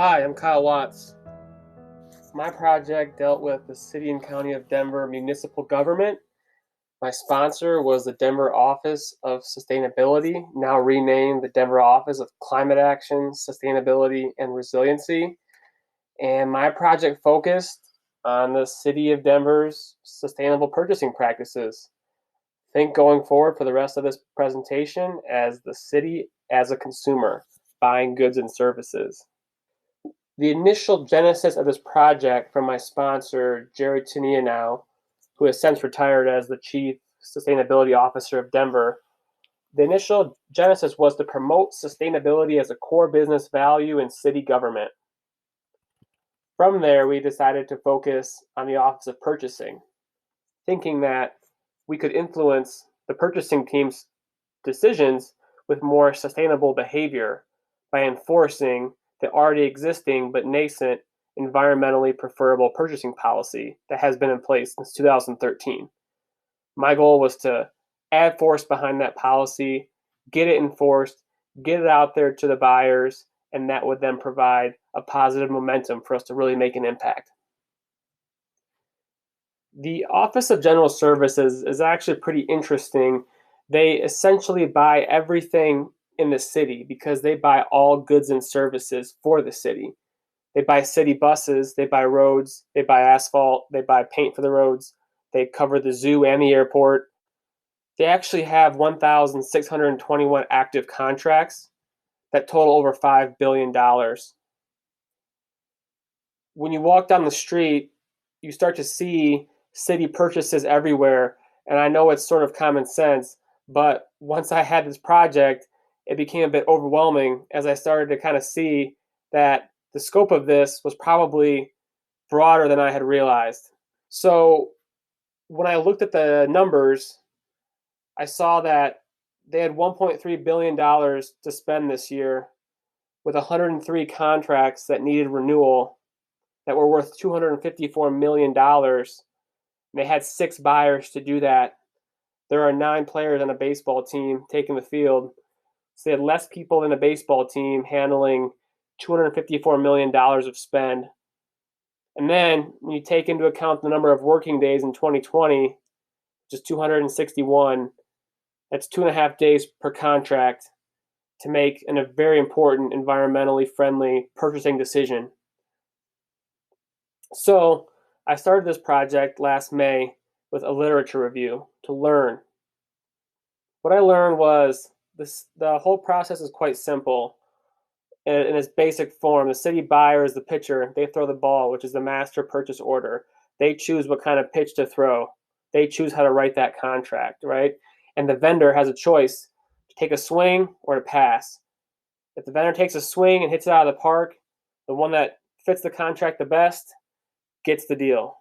Hi, I'm Kyle Watts. My project dealt with the City and County of Denver municipal government. My sponsor was the Denver Office of Sustainability, now renamed the Denver Office of Climate Action, Sustainability, and Resiliency. And my project focused on the City of Denver's sustainable purchasing practices. Think going forward for the rest of this presentation as the city as a consumer, buying goods and services. The initial genesis of this project from my sponsor, Jerry Tinianow, who has since retired as the Chief Sustainability Officer of Denver, the initial genesis was to promote sustainability as a core business value in city government. From there, we decided to focus on the Office of Purchasing, thinking that we could influence the purchasing team's decisions with more sustainable behavior by enforcing the already existing but nascent environmentally preferable purchasing policy that has been in place since 2013. My goal was to add force behind that policy, get it enforced, get it out there to the buyers, and that would then provide a positive momentum for us to really make an impact. The Office of General Services is actually pretty interesting. They essentially buy everything in the city because they buy all goods and services for the city. They buy city buses, they buy roads, they buy asphalt, they buy paint for the roads, they cover the zoo and the airport. They actually have 1,621 active contracts that total over $5 billion. When you walk down the street, you start to see city purchases everywhere. And I know it's sort of common sense, but once I had this project, it became a bit overwhelming as I started to kind of see that the scope of this was probably broader than I had realized. So when I looked at the numbers, I saw that they had $1.3 billion to spend this year with 103 contracts that needed renewal that were worth $254 million. They had 6 buyers to do that. There are 9 players on a baseball team taking the field. So they had less people than a baseball team handling $254 million of spend. And then when you take into account the number of working days in 2020, just 261, that's 2.5 days per contract to make a very important environmentally friendly purchasing decision. So I started this project last May with a literature review to learn. What I learned was the whole process is quite simple. In its basic form, the city buyer is the pitcher. They throw the ball, which is the master purchase order. They choose what kind of pitch to throw. They choose how to write that contract, right? And the vendor has a choice to take a swing or to pass. If the vendor takes a swing and hits it out of the park, the one that fits the contract the best gets the deal.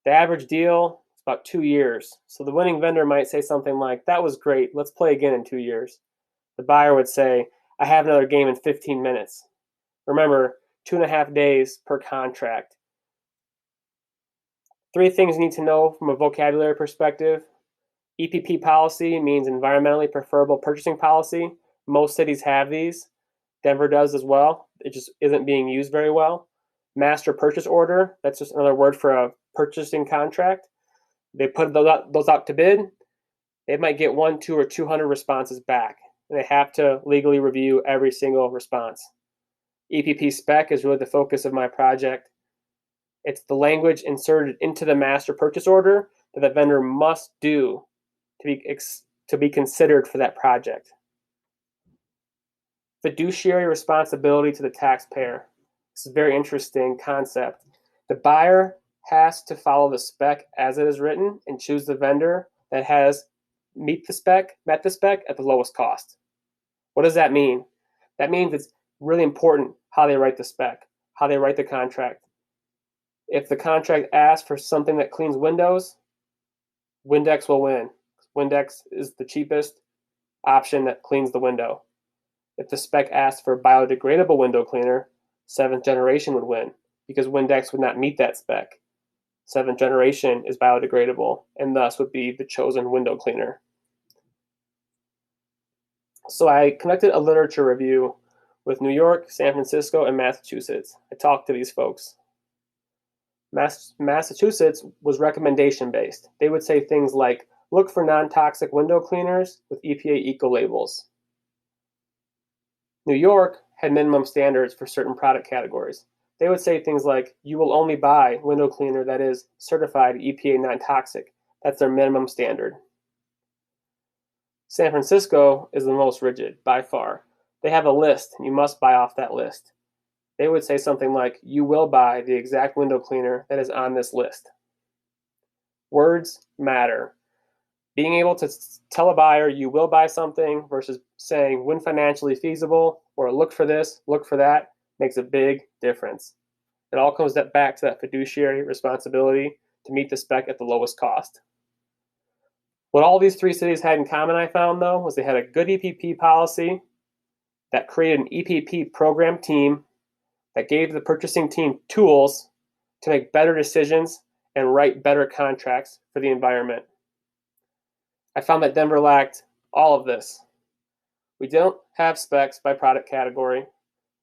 The average deal is about 2 years. So the winning vendor might say something like, "That was great. Let's play again in 2 years." The buyer would say, "I have another game in 15 minutes. Remember, 2.5 days per contract. 3 things you need to know from a vocabulary perspective. EPP policy means environmentally preferable purchasing policy. Most cities have these. Denver does as well. It just isn't being used very well. Master purchase order, that's just another word for a purchasing contract. They put those out to bid. They might get 1, 2, or 200 responses back. And they have to legally review every single response. EPP spec is really the focus of my project. It's the language inserted into the master purchase order that the vendor must do to be considered for that project. Fiduciary responsibility to the taxpayer. This is a very interesting concept. The buyer has to follow the spec as it is written and choose the vendor that has met the spec at the lowest cost. What does that mean? That means it's really important how they write the spec, how they write the contract. If the contract asks for something that cleans windows, Windex will win. Windex is the cheapest option that cleans the window. If the spec asks for biodegradable window cleaner, 7th generation would win because Windex would not meet that spec. 7th generation is biodegradable and thus would be the chosen window cleaner. So I conducted a literature review with New York, San Francisco, and Massachusetts. I talked to these folks. Massachusetts was recommendation based. They would say things like, look for non-toxic window cleaners with EPA eco labels. New York had minimum standards for certain product categories. They would say things like, you will only buy window cleaner that is certified EPA non-toxic. That's their minimum standard. San Francisco is the most rigid, by far. They have a list, and you must buy off that list. They would say something like, you will buy the exact window cleaner that is on this list. Words matter. Being able to tell a buyer you will buy something versus saying when financially feasible or look for this, look for that, makes a big difference. It all comes back to that fiduciary responsibility to meet the spec at the lowest cost. What all these three cities had in common, I found, though, was they had a good EPP policy that created an EPP program team that gave the purchasing team tools to make better decisions and write better contracts for the environment. I found that Denver lacked all of this. We don't have specs by product category.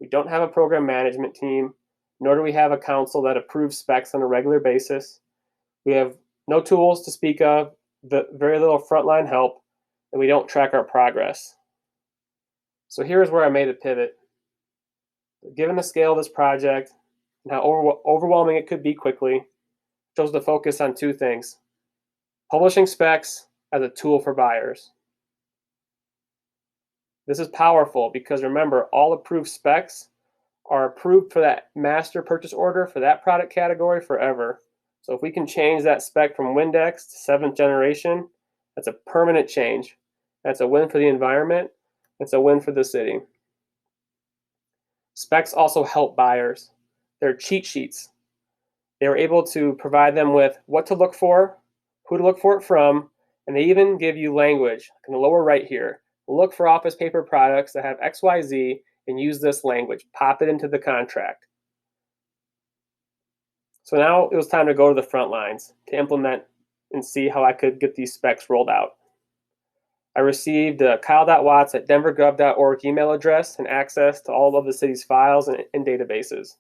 We don't have a program management team, nor do we have a council that approves specs on a regular basis. We have no tools to speak of, very little frontline help, and we don't track our progress. So here's where I made a pivot. Given the scale of this project and how overwhelming it could be quickly, I chose to focus on two things: publishing specs as a tool for buyers. This is powerful because remember, all approved specs are approved for that master purchase order for that product category forever. So if we can change that spec from Windex to 7th generation, that's a permanent change. That's a win for the environment. It's a win for the city. Specs also help buyers. They're cheat sheets. They were able to provide them with what to look for, who to look for it from, and they even give you language. In the lower right here, look for office paper products that have XYZ and use this language. Pop it into the contract. So now it was time to go to the front lines to implement and see how I could get these specs rolled out. I received kyle.watts@denvergov.org email address and access to all of the city's files and databases.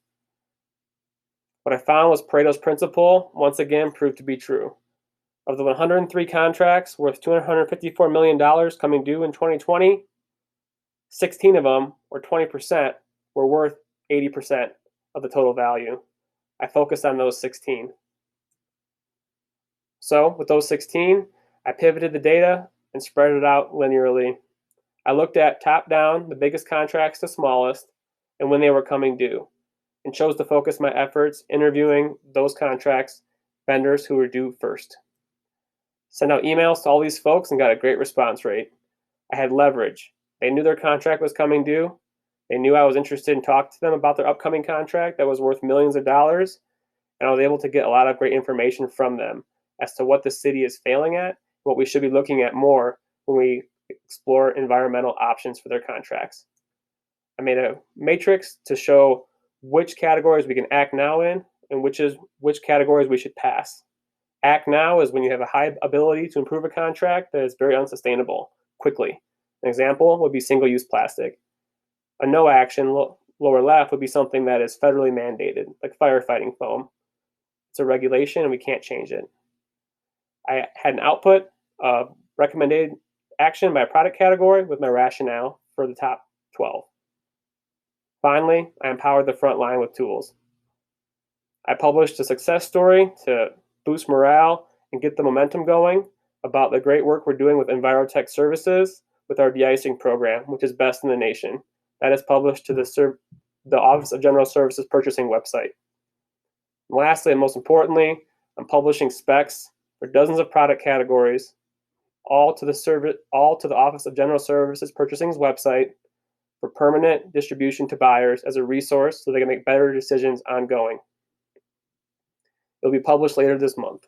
What I found was Pareto's principle once again proved to be true. Of the 103 contracts worth $254 million coming due in 2020, 16 of them, or 20%, were worth 80% of the total value. I focused on those 16. So with those 16, I pivoted the data and spread it out linearly. I looked at top down, the biggest contracts to smallest, and when they were coming due, and chose to focus my efforts interviewing those contracts, vendors who were due first. Sent out emails to all these folks and got a great response rate. I had leverage. They knew their contract was coming due. They knew I was interested in talking to them about their upcoming contract that was worth millions of dollars, and I was able to get a lot of great information from them as to what the city is failing at, what we should be looking at more when we explore environmental options for their contracts. I made a matrix to show which categories we can act now in and which categories we should pass. Act now is when you have a high ability to improve a contract that is very unsustainable quickly. An example would be single-use plastic. A no action, lower left, would be something that is federally mandated, like firefighting foam. It's a regulation and we can't change it. I had an output of recommended action by product category with my rationale for the top 12. Finally, I empowered the front line with tools. I published a success story to boost morale and get the momentum going about the great work we're doing with Envirotech Services with our de-icing program, which is best in the nation. That is published to the Office of General Services purchasing website. And lastly, and most importantly, I'm publishing specs for dozens of product categories, all to the Office of General Services purchasing's website for permanent distribution to buyers as a resource so they can make better decisions ongoing. It'll be published later this month.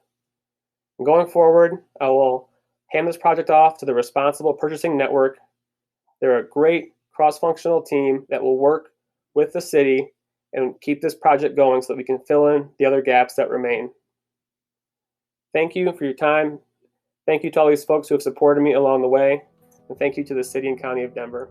And going forward, I will hand this project off to the Responsible Purchasing Network. They're a great cross-functional team that will work with the city and keep this project going so that we can fill in the other gaps that remain. Thank you for your time. Thank you to all these folks who have supported me along the way. And thank you to the City and County of Denver.